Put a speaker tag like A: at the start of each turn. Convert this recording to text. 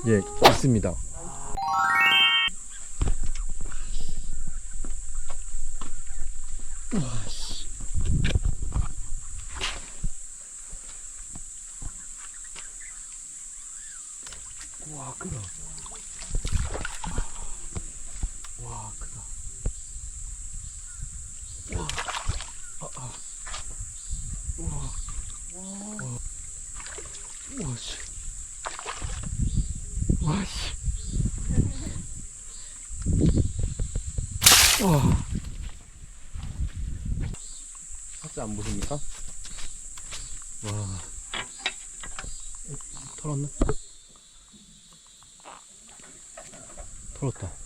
A: 예, 있습니다. 와, 크다. 와, 크다. 와, 와, 와, 씨. 와, 씨. 와. 박스 안 보십니까? 와. 털었나? 털었다.